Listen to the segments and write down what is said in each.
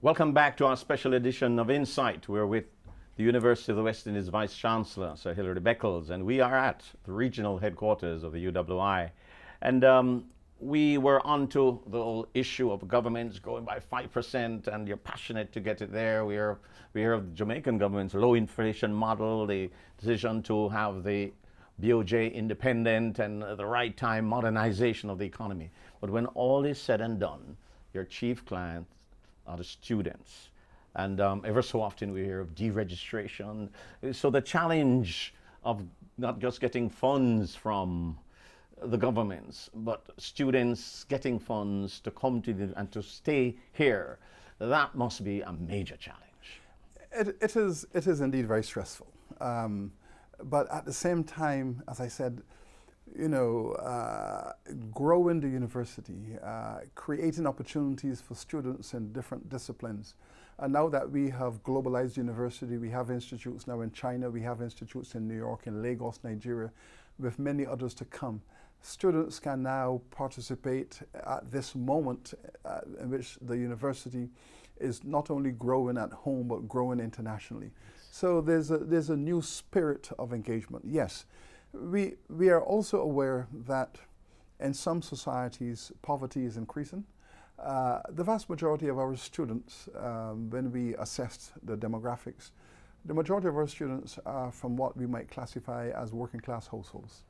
Welcome back to our special edition of Insight. We're with the University of the West Indies Vice Chancellor, Sir Hilary Beckles, and we are at the regional headquarters of the UWI. And we were onto the whole issue of governments growing by 5%, and you're passionate to get it there. We hear of the Jamaican government's low inflation model, the decision to have the BOJ independent, and the right time modernization of the economy. But when all is said and done, your chief client are the students. And ever so often we hear of deregistration. So the challenge of not just getting funds from the governments, but students getting funds to come to and to stay here, that must be a major challenge. It is indeed very stressful. But at the same time, as I said, growing the university, creating opportunities for students in different disciplines. And now that we have globalized university, we have institutes now in China, we have institutes in New York, in Lagos, Nigeria, with many others to come. Students can now participate at this moment in which the university is not only growing at home, but growing internationally. So there's a new spirit of engagement, yes. We are also aware that in some societies, poverty is increasing. The vast majority of our students, when we assessed the demographics, the majority of our students are from what we might classify as working class households.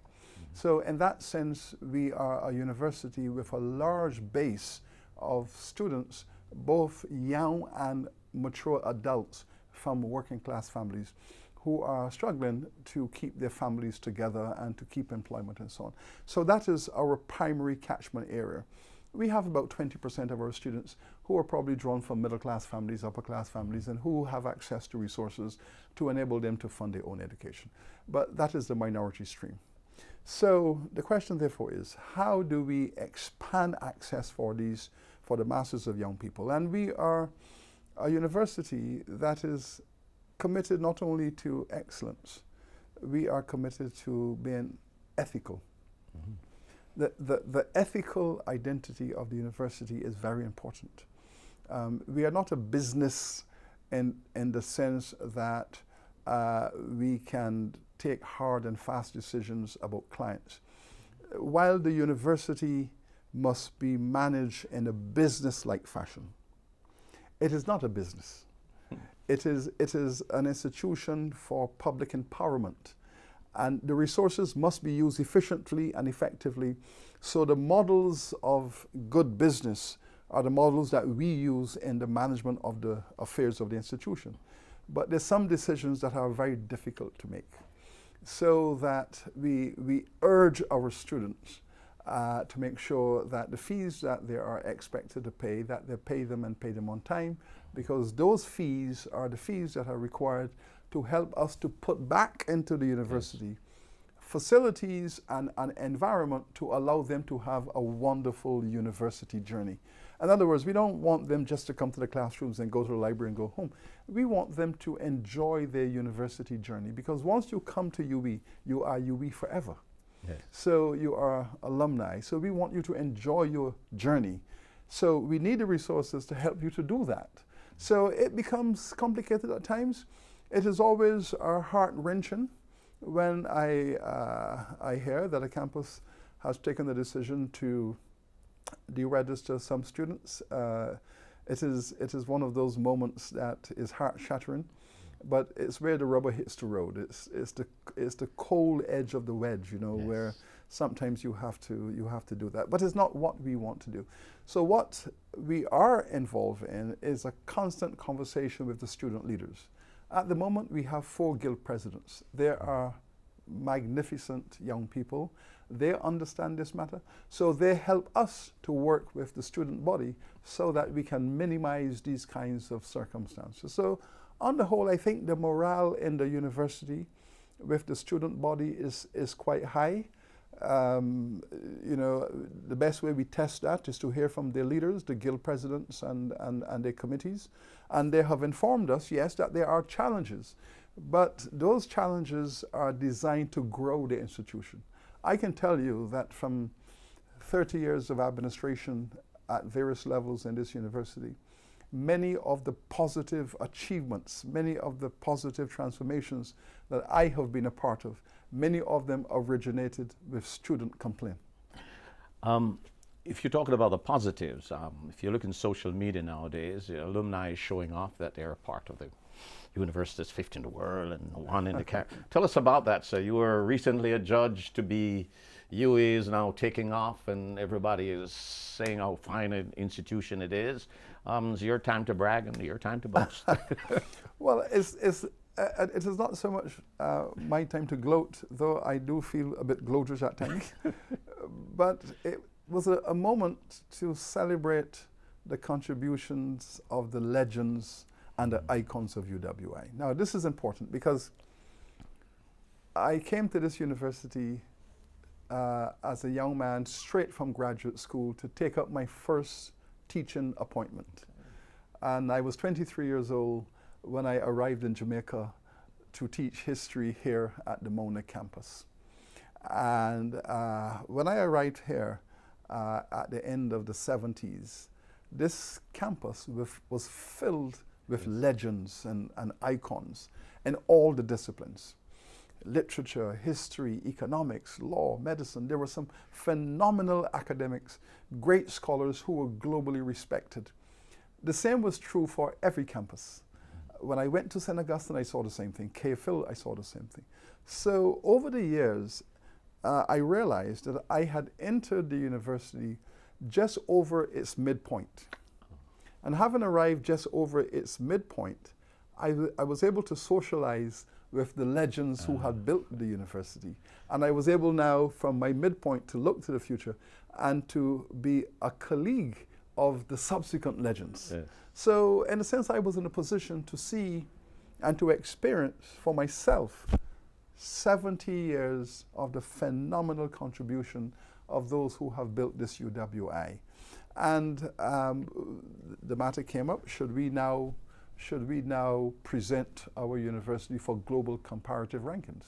So in that sense, we are a university with a large base of students, both young and mature adults from working class families, who are struggling to keep their families together and to keep employment and so on. So that is our primary catchment area. We have about 20% of our students who are probably drawn from middle class families, upper class families, and who have access to resources to enable them to fund their own education. But that is the minority stream. So the question therefore is, how do we expand access for the masses of young people? And we are a university that is committed not only to excellence, we are committed to being ethical. The ethical identity of the university is very important. We are not a business in the sense that we can take hard and fast decisions about clients. While the university must be managed in a business-like fashion, it is not a business. It is an institution for public empowerment, and the resources must be used efficiently and effectively. So the models of good business are the models that we use in the management of the affairs of the institution. But there's some decisions that are very difficult to make, so that we urge our students to make sure that the fees that they are expected to pay, that they pay them and pay them on time, because those fees are the fees that are required to help us to put back into the university facilities and an environment to allow them to have a wonderful university journey. In other words, we don't want them just to come to the classrooms and go to the library and go home. We want them to enjoy their university journey, because once you come to UWI, you are UWI forever. Yes. So you are alumni. So we want you to enjoy your journey. So we need the resources to help you to do that. So it becomes complicated at times. It is always heart-wrenching when I hear that a campus has taken the decision to deregister some students. It is one of those moments that is heart-shattering. But it's where the rubber hits the road. It's the cold edge of the wedge, yes, where sometimes you have to do that. But it's not what we want to do. So what we are involved in is a constant conversation with the student leaders. At the moment, we have 4 guild presidents. They are magnificent young people. They understand this matter. So they help us to work with the student body so that we can minimize these kinds of circumstances. So on the whole, I think the morale in the university with the student body is quite high. The best way we test that is to hear from their leaders, the guild presidents and their committees. And they have informed us, yes, that there are challenges, but those challenges are designed to grow the institution. I can tell you that from 30 years of administration at various levels in this university, many of the positive achievements, many of the positive transformations that I have been a part of, many of them originated with student complaint. If you're talking about the positives, if you look in social media nowadays, the alumni is showing off that they're a part of the university's fifth in the world and one in the Tell us about that. So you were recently adjudged to be UE is now taking off, and everybody is saying how fine an institution it is. It's your time to brag and your time to boast. Well, it is not so much my time to gloat, though I do feel a bit gloaterish at times. But it was a moment to celebrate the contributions of the legends and the icons of UWI. Now, this is important because I came to this university as a young man straight from graduate school to take up my first teaching appointment. And I was 23 years old when I arrived in Jamaica to teach history here at the Mona campus. And when I arrived here at the end of the 70s, this campus was filled with legends and icons in all the disciplines. Literature, history, economics, law, medicine. There were some phenomenal academics, great scholars who were globally respected. The same was true for every campus. When I went to St. Augustine, I saw the same thing. KFIL, I saw the same thing. So over the years, I realized that I had entered the university just over its midpoint. And having arrived just over its midpoint, I was able to socialize with the legends who had built the university. And I was able now, from my midpoint, to look to the future and to be a colleague of the subsequent legends. Yes. So in a sense, I was in a position to see and to experience for myself 70 years of the phenomenal contribution of those who have built this UWI. And the matter came up, should we now present our university for global comparative rankings?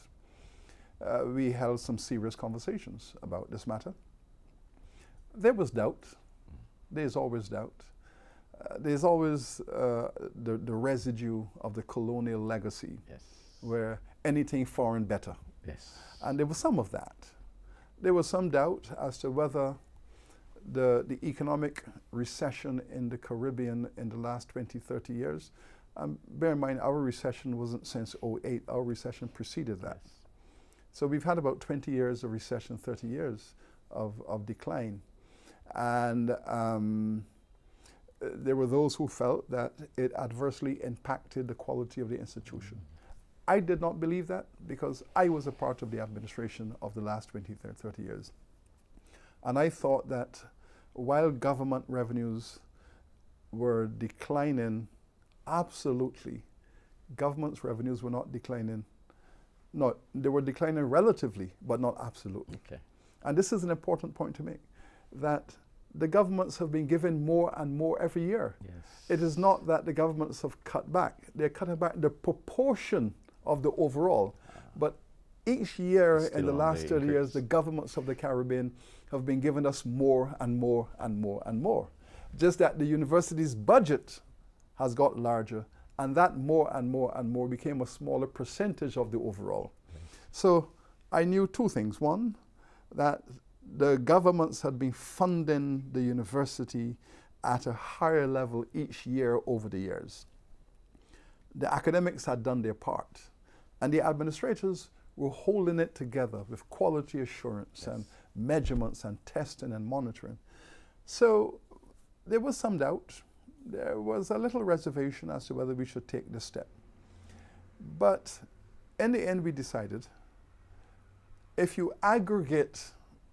We held some serious conversations about this matter. There was doubt. There's always doubt. There's always the residue of the colonial legacy, yes, where anything foreign better. Yes. And there was some of that. There was some doubt as to whether the economic recession in the Caribbean in the last 20, 30 years, bear in mind our recession wasn't since '08, our recession preceded that. Yes. So we've had about 20 years of recession, 30 years of decline. And there were those who felt that it adversely impacted the quality of the institution. I did not believe that because I was a part of the administration of the last 20, 30 years. And I thought that while government revenues were declining, absolutely, government's revenues were not declining. No, they were declining relatively, but not absolutely. Okay. And this is an important point to make, that the governments have been given more and more every year. Yes. It is not that the governments have cut back. They're cutting back the proportion of the overall. But each year in the last 30 years, the governments of the Caribbean have been giving us more and more and more and more. Just that the university's budget has got larger, and that more and more and more became a smaller percentage of the overall. Right. So I knew two things. One, that the governments had been funding the university at a higher level each year over the years. The academics had done their part, and the administrators were holding it together with quality assurance, yes, and measurements and testing and monitoring. So there was some doubt. There was a little reservation as to whether we should take this step. But in the end, we decided, if you aggregate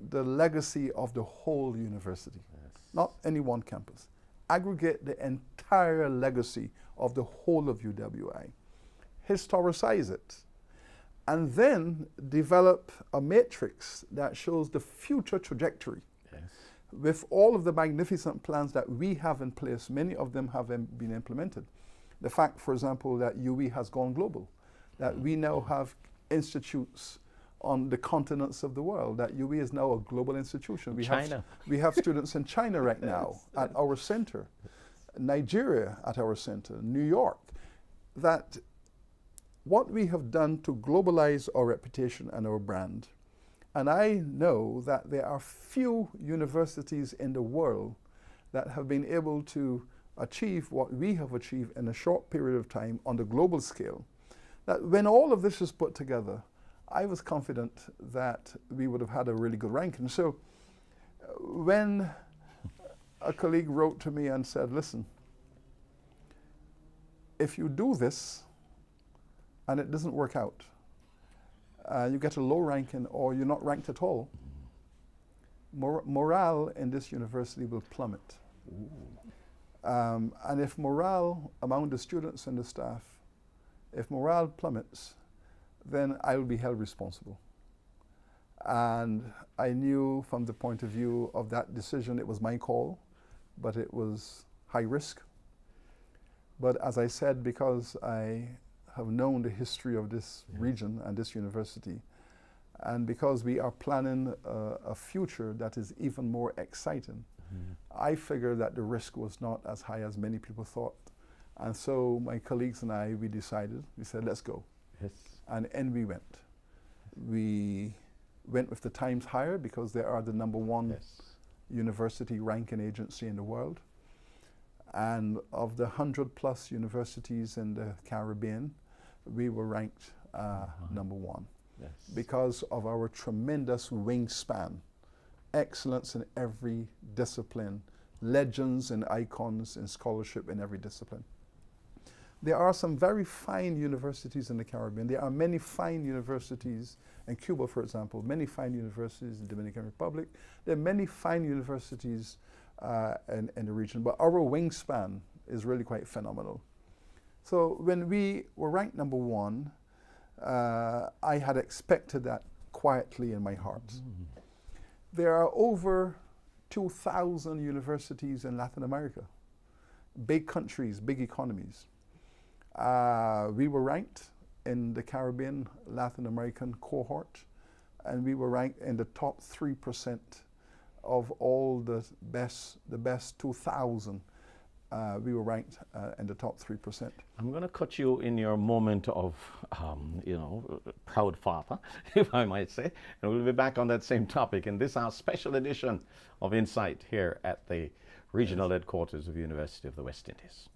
the legacy of the whole university, yes, not any one campus, aggregate the entire legacy of the whole of UWI, historicize it, and then develop a matrix that shows the future trajectory, yes, with all of the magnificent plans that we have in place. Many of them have been implemented. The fact, for example, that UE has gone global, that we now have institutes on the continents of the world, that UE is now a global institution. We have students in China right now at our center. Nigeria at our center, New York, that what we have done to globalize our reputation and our brand. And I know that there are few universities in the world that have been able to achieve what we have achieved in a short period of time on the global scale. That when all of this is put together, I was confident that we would have had a really good ranking. So when a colleague wrote to me and said, listen, if you do this and it doesn't work out, you get a low ranking or you're not ranked at all, morale in this university will plummet. And if morale among the students and the staff, if morale plummets, then I will be held responsible. And I knew from the point of view of that decision, it was my call, but it was high risk. But as I said, because I have known the history of this region and this university, and because we are planning a future that is even more exciting, I figured that the risk was not as high as many people thought. And so my colleagues and I, we said, let's go. Yes. And we went. We went with the Times Higher because they are the #1 university ranking agency in the world. And of the 100+ universities in the Caribbean, we were ranked #1 because of our tremendous wingspan, excellence in every discipline, legends and icons in scholarship in every discipline. There are some very fine universities in the Caribbean. There are many fine universities in Cuba, for example, many fine universities in the Dominican Republic. There are many fine universities in the region, but our wingspan is really quite phenomenal. So when we were ranked #1, I had expected that quietly in my heart. There are over 2,000 universities in Latin America, big countries, big economies. We were ranked in the Caribbean, Latin American cohort, and we were ranked in the top 3% of all the best 2,000. We were ranked in the top 3%. I'm going to cut you in your moment of, proud father, if I might say. And we'll be back on that same topic in this, our special edition of Insight here at the regional headquarters of University of the West Indies.